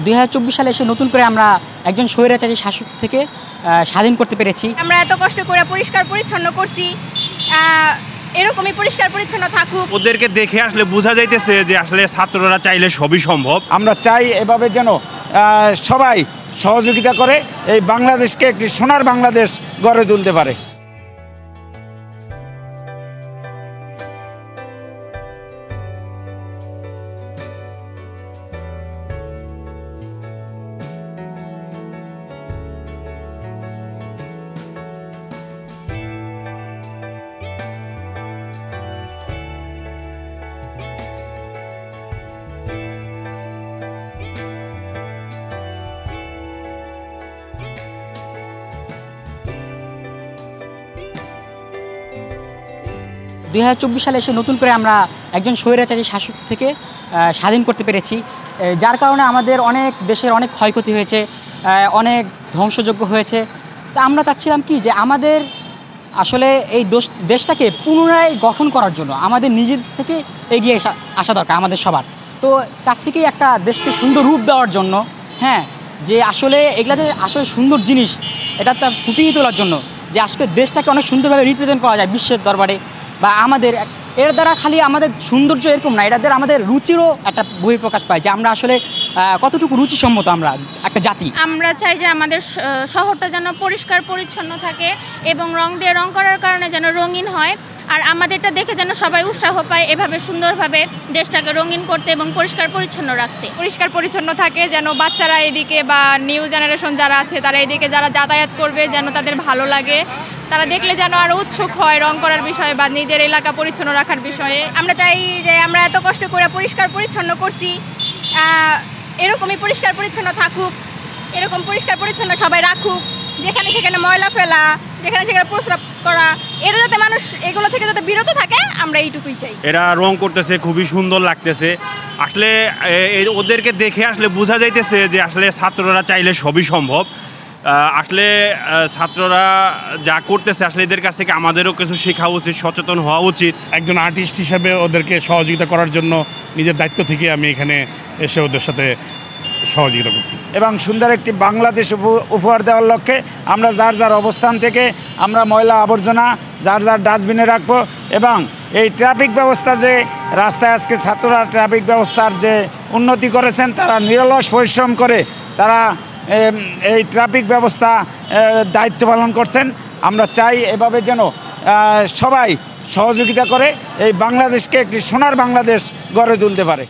2024 সালে এসে নতুন করে আমরা একজন স্বৈরাচারী শাসক থেকে স্বাধীন করতে পেরেছি। আমরা এত কষ্ট করে পরিষ্কার পরিচ্ছন্ন করছি, এরকমই পরিষ্কার পরিচ্ছন্ন থাকুক। ওদেরকে দেখে আসলে বোঝা যাইতেছে যে আসলে ছাত্ররা চাইলে সবই সম্ভব। আমরা চাই এভাবে যেন সবাই সহযোগিতা করে এই বাংলাদেশকে একটি সোনার বাংলাদেশ গড়ে তুলতে পারে। সালে এসে নতুন করে আমরা একজন স্বৈরাচারী শাসক থেকে স্বাধীন করতে পেরেছি, যার কারণে আমাদের দেশের অনেক ক্ষয়ক্ষতি হয়েছে, অনেক ধ্বংসযজ্ঞ হয়েছে। তা আমরা চাচ্ছিলাম কি যে আমাদের আসলে এই দেশটাকে পুনরায় গঠন করার জন্য আমাদের নিজের থেকে এগিয়ে আসা দরকার আমাদের সবার। তো তার থেকেই একটা দেশকে সুন্দর রূপ দেওয়ার জন্য, হ্যাঁ, যে আসলে এগুলা যে আসলে সুন্দর জিনিস এটা তা ফুটিয়ে তোলার জন্য, যে আজকে দেশটাকে অনেক সুন্দরভাবে রিপ্রেজেন্ট করা যায় বিশ্বের দরবারে। বা আমাদের এর দ্বারা খালি আমাদের সৌন্দর্য এরকম না, এটার দ্বারা আমাদের রুচিরও একটা বহিঃপ্রকাশ পায়, যে আমরা আসলে কতটুকু রুচিসম্মত আমরা একটা জাতি। আমরা চাই যে আমাদের শহরটা যেন পরিষ্কার পরিচ্ছন্ন থাকে এবং রং দিয়ে রং করার কারণে যেন রঙিন হয়, আর আমাদেরটা দেখে যেন সবাই উৎসাহ পায় এভাবে সুন্দরভাবে দেশটাকে রঙিন করতে এবং পরিষ্কার পরিচ্ছন্ন রাখতে। পরিষ্কার পরিচ্ছন্ন থাকে যেন বাচ্চারা এদিকে বা নিউ জেনারেশন যারা আছে তারা এদিকে যারা যাতায়াত করবে যেন তাদের ভালো লাগে, তারা দেখলে যেন আরও উৎসুক হয় রং করার বিষয়ে বা নিজের এলাকা পরিচ্ছন্ন রাখার বিষয়ে। আমরা চাই যে আমরা এত কষ্ট করে পরিষ্কার পরিচ্ছন্ন করছি, এরকমই পরিষ্কার পরিচ্ছন্ন থাকুক, এরকম পরিষ্কার পরিচ্ছন্ন সবাই রাখুক, যেখানে সেখানে ময়লা ফেলা, যেখানে সেখানে প্রস্রাব করা, এরা যাতে মানুষ এগুলো থেকে যাতে বিরত থাকে, আমরা এইটুকুই চাই। এরা রং করতেছে, খুবই সুন্দর লাগতেছে। আসলে ওদেরকে দেখে আসলে বোঝা যাইতেছে যে আসলে ছাত্ররা চাইলে সবই সম্ভব। আসলে ছাত্ররা যা করতেছে আসলে এদের কাছ থেকে আমাদেরও কিছু শেখা উচিত, সচেতন হওয়া উচিত। একজন আর্টিস্ট হিসাবে ওদেরকে সহযোগিতা করার জন্য নিজের দায়িত্ব থেকে আমি এখানে এসে ওদের সাথে সহযোগিতা করতেছি এবং সুন্দর একটি বাংলাদেশ উপহার দেওয়ার লক্ষ্যে আমরা যার যার অবস্থান থেকে আমরা ময়লা আবর্জনা যার যার ডাস্টবিনে রাখবো এবং এই ট্রাফিক ব্যবস্থা যে রাস্তায় আজকে ছাত্ররা ট্রাফিক ব্যবস্থার যে উন্নতি করেছেন, তারা নিরলস পরিশ্রম করে তারা এই ট্রাফিক ব্যবস্থা দায়িত্ব পালন করছেন। আমরা চাই এভাবে যেন সবাই সহযোগিতা করে এই বাংলাদেশকে একটি সোনার বাংলাদেশ গড়ে তুলতে পারে।